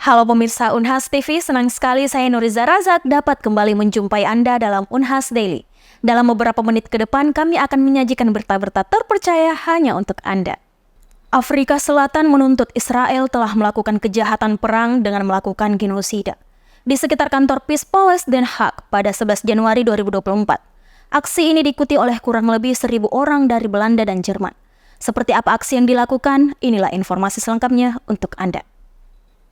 Halo pemirsa Unhas TV, senang sekali saya Nuriza Razak dapat kembali menjumpai Anda dalam Unhas Daily. Dalam beberapa menit ke depan, kami akan menyajikan berita-berita terpercaya hanya untuk Anda. Afrika Selatan menuntut Israel telah melakukan kejahatan perang dengan melakukan genosida. Di sekitar kantor Peace Palace Den Haag pada 11 Januari 2024. Aksi ini diikuti oleh kurang lebih 1.000 orang dari Belanda dan Jerman. Seperti apa aksi yang dilakukan? Inilah informasi selengkapnya untuk Anda.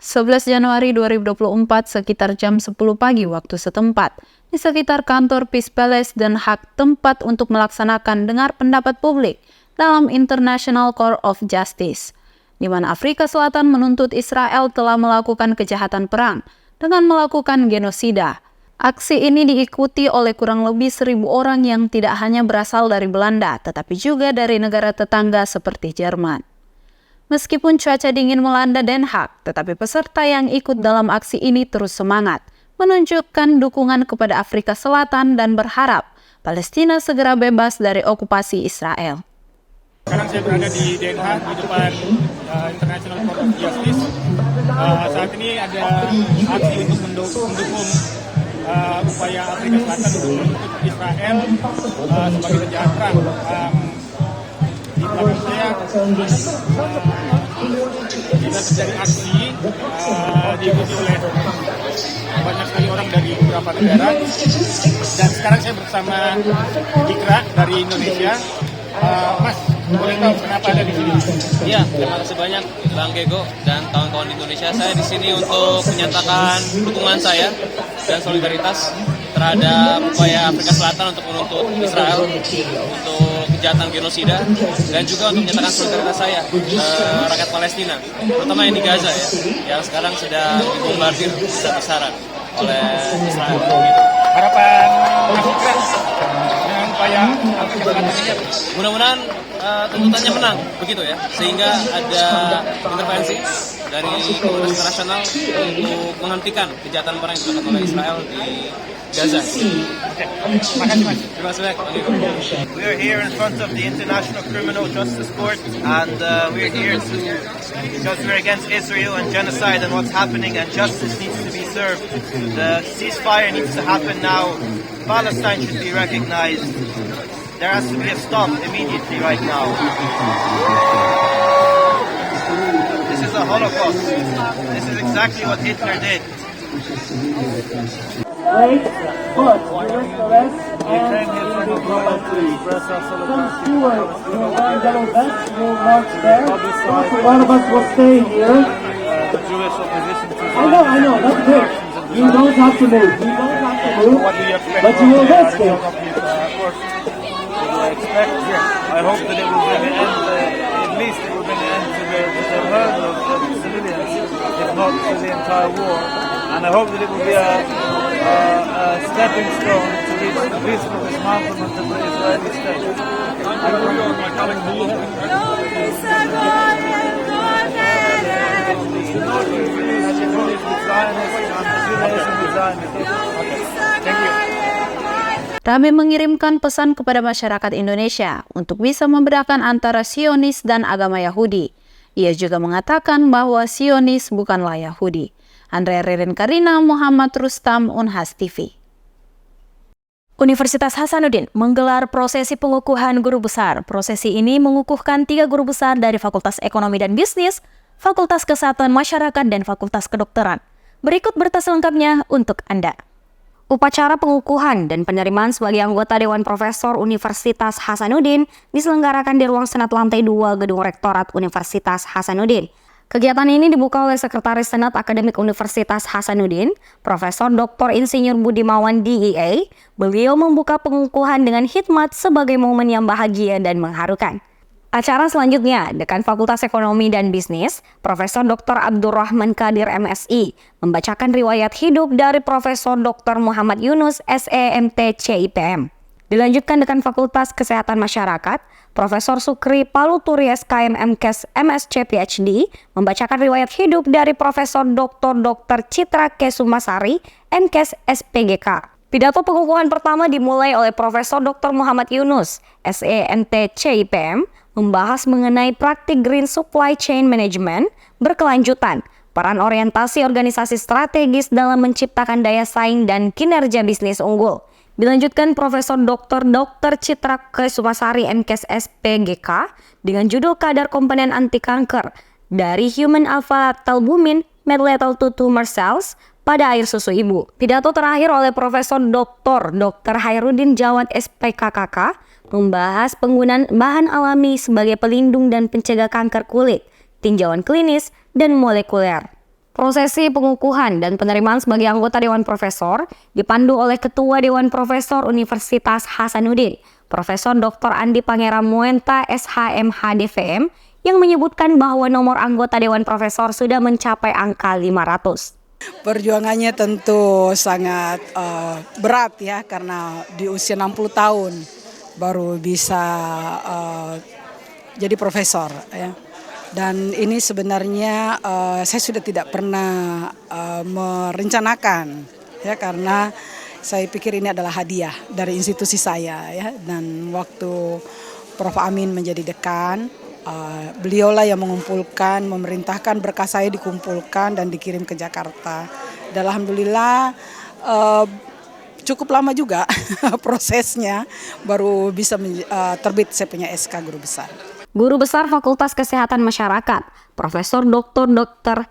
11 Januari 2024 sekitar jam 10 pagi waktu setempat, di sekitar kantor Peace Palace Den Haag, tempat untuk melaksanakan dengar pendapat publik dalam International Court of Justice, di mana Afrika Selatan menuntut Israel telah melakukan kejahatan perang dengan melakukan genosida. Aksi ini diikuti oleh kurang lebih 1.000 orang yang tidak hanya berasal dari Belanda, tetapi juga dari negara tetangga seperti Jerman. Meskipun cuaca dingin melanda Den Haag, tetapi peserta yang ikut dalam aksi ini terus semangat, menunjukkan dukungan kepada Afrika Selatan dan berharap Palestina segera bebas dari okupasi Israel. Sekarang saya berada di Den Haag, di depan International Court of Justice. Saat ini ada aksi untuk mendukung upaya Afrika Selatan untuk menuntut Israel sebagai penjahat perang. Di belakang saya kita terjadi aksi diikuti oleh banyak sekali orang dari beberapa negara, dan sekarang saya bersama Dikra dari Indonesia. Mas, boleh tahu kenapa ada di sini? Iya, terima kasih banyak Bang Gego dan kawan-kawan Indonesia. Saya di sini untuk menyatakan dukungan saya dan solidaritas terhadap upaya Afrika Selatan untuk menuntut Israel untuk kejahatan genosida, dan juga untuk menyatakan solidaritas saya rakyat Palestina, terutama yang di Gaza ya, yang sekarang sedang dibombardir besar-besaran oleh Israel. Harapan Afrika dengan upaya Afrika Selatan ini, mudah-mudahan tuntutannya menang, begitu ya, sehingga ada intervensi dari komunitas internasional untuk menghentikan kejahatan perang yang dilakukan oleh Israel di Gaza. Makasih Mas. Terima kasih banyak. We are here in front of the International Criminal Justice Court, and we're here because we're against Israel and genocide and what's happening, and justice needs to be served. The ceasefire needs to happen now. Palestine should be recognized. There has to be a stop immediately right now. This is a Holocaust. This is exactly what Hitler did. Wait, but during the rest and some stewards will wear yellow vests will march there. One of us will stay here. I know, that's good. You don't have to move. You don't have to move, but you will risk it. I hope that it will bring an end, at least it will bring an end to the murder of civilians, if not to the entire war. And I hope that it will be a stepping stone to reach the peaceful dismantlement of the Israeli state. Rame mengirimkan pesan kepada masyarakat Indonesia untuk bisa membedakan antara Zionis dan agama Yahudi. Ia juga mengatakan bahwa Zionis bukanlah Yahudi. Andrea Ririn Karina, Muhammad Rustam, Unhas TV. Universitas Hasanuddin menggelar prosesi pengukuhan guru besar. Prosesi ini mengukuhkan 3 guru besar dari Fakultas Ekonomi dan Bisnis, Fakultas Kesehatan Masyarakat, dan Fakultas Kedokteran. Berikut berita selengkapnya untuk Anda. Upacara pengukuhan dan penerimaan sebagai anggota Dewan Profesor Universitas Hasanuddin diselenggarakan di ruang Senat lantai 2 Gedung Rektorat Universitas Hasanuddin. Kegiatan ini dibuka oleh Sekretaris Senat Akademik Universitas Hasanuddin, Profesor Dr. Insinyur Budimawan DEA. Beliau membuka pengukuhan dengan hikmat sebagai momen yang bahagia dan mengharukan. Acara selanjutnya, Dekan Fakultas Ekonomi dan Bisnis, Profesor Dr. Abdurrahman Kadir MSI, membacakan riwayat hidup dari Profesor Dr. Muhammad Yunus SEMT CIPM. Dilanjutkan Dekan Fakultas Kesehatan Masyarakat, Profesor Sukri Paluturi SKM MKes MSc PhD, membacakan riwayat hidup dari Profesor Dr. Citra Kesumasari MKes SPGK. Pidato pengukuhan pertama dimulai oleh Profesor Dr. Muhammad Yunus SEMT CIPM, membahas mengenai praktik Green Supply Chain Management berkelanjutan peran orientasi organisasi strategis dalam menciptakan daya saing dan kinerja bisnis unggul. Dilanjutkan Profesor Dr. Citra Kesumasari MKes SPGK dengan judul Kadar Komponen Anti Kanker dari Human Alpha Lactalbumin Made Lethal to Tumor Cells pada air susu ibu. Pidato terakhir oleh Profesor Dr. Hairudin Jawad SPKKK membahas penggunaan bahan alami sebagai pelindung dan pencegah kanker kulit, tinjauan klinis, dan molekuler. Prosesi pengukuhan dan penerimaan sebagai anggota Dewan Profesor dipandu oleh Ketua Dewan Profesor Universitas Hasanuddin, Profesor Dr. Andi Pangeran Muenta SHMH DVM, yang menyebutkan bahwa nomor anggota Dewan Profesor sudah mencapai angka 500. Perjuangannya tentu sangat berat ya, karena di usia 60 tahun baru bisa jadi profesor ya. Dan ini sebenarnya saya sudah tidak pernah merencanakan ya, karena saya pikir ini adalah hadiah dari institusi saya ya. Dan waktu Prof. Amin menjadi dekan, beliaulah yang mengumpulkan, memerintahkan berkas saya dikumpulkan dan dikirim ke Jakarta. Dan alhamdulillah cukup lama juga prosesnya baru bisa terbit saya punya SK Guru Besar. Guru Besar Fakultas Kesehatan Masyarakat, Profesor Dr.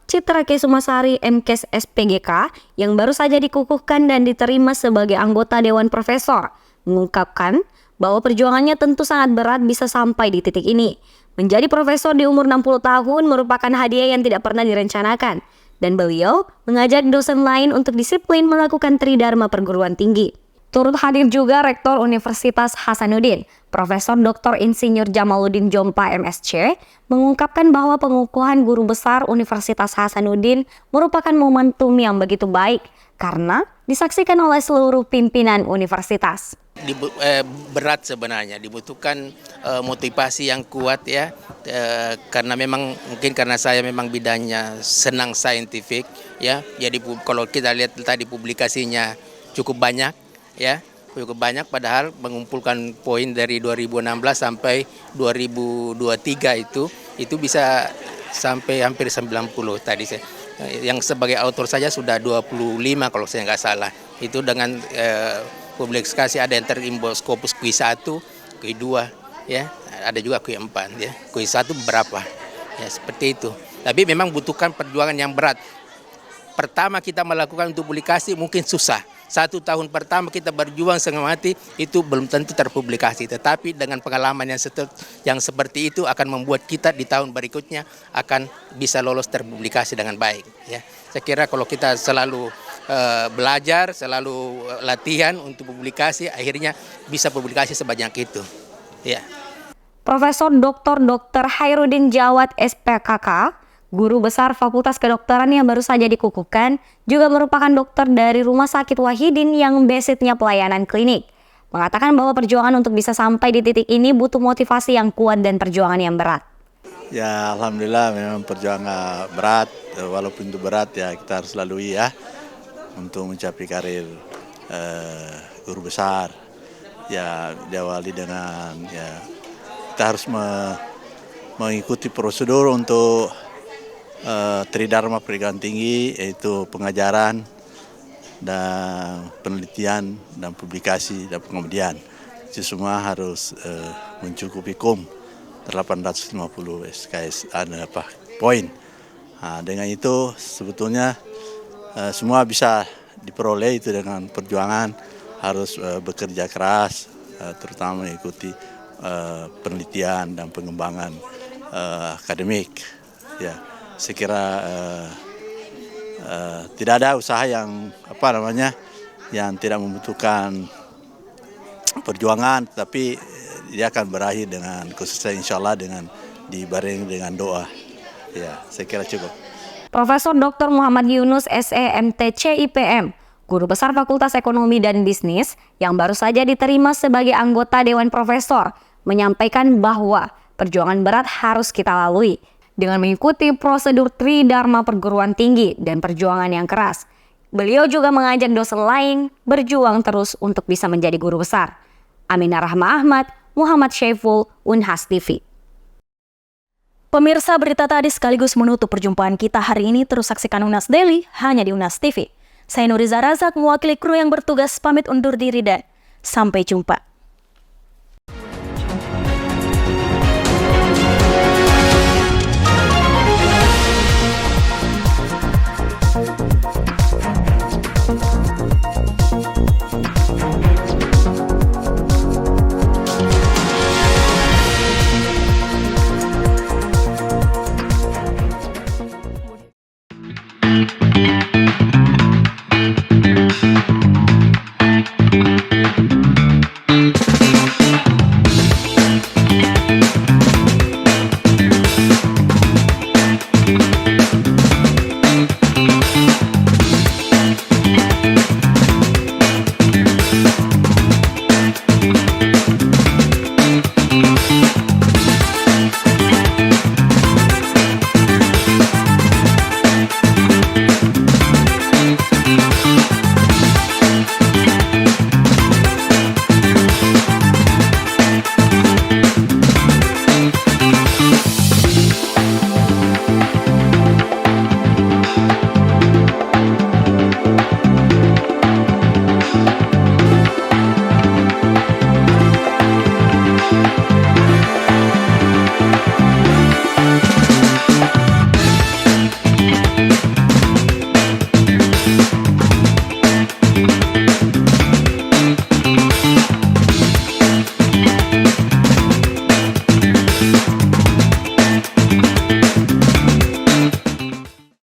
Citra Kesumasari MKes SPGK yang baru saja dikukuhkan dan diterima sebagai anggota Dewan Profesor, mengungkapkan bahwa perjuangannya tentu sangat berat bisa sampai di titik ini. Menjadi profesor di umur 60 tahun merupakan hadiah yang tidak pernah direncanakan, dan beliau mengajak dosen lain untuk disiplin melakukan tridharma perguruan tinggi. Turut hadir juga Rektor Universitas Hasanuddin, Profesor Dr. Insinyur Jamaluddin Jompa MSc, mengungkapkan bahwa pengukuhan guru besar Universitas Hasanuddin merupakan momentum yang begitu baik karena disaksikan oleh seluruh pimpinan universitas. Berat sebenarnya, dibutuhkan motivasi yang kuat ya, karena memang mungkin karena saya memang bidangnya senang saintifik ya, jadi kalau kita lihat tadi publikasinya cukup banyak ya, cukup banyak, padahal mengumpulkan poin dari 2016 sampai 2023 itu bisa sampai hampir 90 tadi saya. Yang sebagai autor saja sudah 25 kalau saya nggak salah. Itu dengan publikasi ada yang terimbul Scopus Q1, Q2 ya, ada juga Q4 ya. Q1 berapa? Ya seperti itu. Tapi memang butuhkan perjuangan yang berat. Pertama kita melakukan untuk publikasi mungkin susah. 1 tahun pertama kita berjuang setengah mati, itu belum tentu terpublikasi. Tetapi dengan pengalaman yang seperti itu akan membuat kita di tahun berikutnya akan bisa lolos terpublikasi dengan baik. Ya. Saya kira kalau kita selalu belajar, selalu latihan untuk publikasi, akhirnya bisa publikasi sebanyak itu. Ya. Profesor Dr. Hairudin Jawad SPKK, Guru Besar Fakultas Kedokteran yang baru saja dikukuhkan, juga merupakan dokter dari Rumah Sakit Wahidin yang basicnya pelayanan klinik. Mengatakan bahwa perjuangan untuk bisa sampai di titik ini butuh motivasi yang kuat dan perjuangan yang berat. Ya alhamdulillah memang perjuangan berat, walaupun itu berat ya kita harus lalui ya untuk mencapai karir guru besar. Ya diawali dengan ya kita harus mengikuti prosedur untuk tridharma perguruan tinggi, yaitu pengajaran dan penelitian dan publikasi dan pengabdian. Itu semua harus mencukupi KUM 850 SKS poin. Nah, dengan itu sebetulnya semua bisa diperoleh itu dengan perjuangan, harus bekerja keras, terutama mengikuti penelitian dan pengembangan akademik. Ya. Saya kira tidak ada usaha yang yang tidak membutuhkan perjuangan, tapi dia akan berakhir dengan khususnya insya Allah dengan dibarengi dengan doa. Ya, saya kira cukup. Profesor Dr. Muhammad Yunus SEMTC IPM, Guru Besar Fakultas Ekonomi dan Bisnis yang baru saja diterima sebagai anggota Dewan Profesor, menyampaikan bahwa perjuangan berat harus kita lalui dengan mengikuti prosedur tridharma perguruan tinggi dan perjuangan yang keras. Beliau juga mengajak dosen lain berjuang terus untuk bisa menjadi guru besar. Aminah Rahma Ahmad, Muhammad Syaiful, Unhas TV. Pemirsa, berita tadi sekaligus menutup perjumpaan kita hari ini. Terus saksikan Unas Daily hanya di Unas TV. Saya Nuriza Razak mewakili kru yang bertugas pamit undur diri dan sampai jumpa.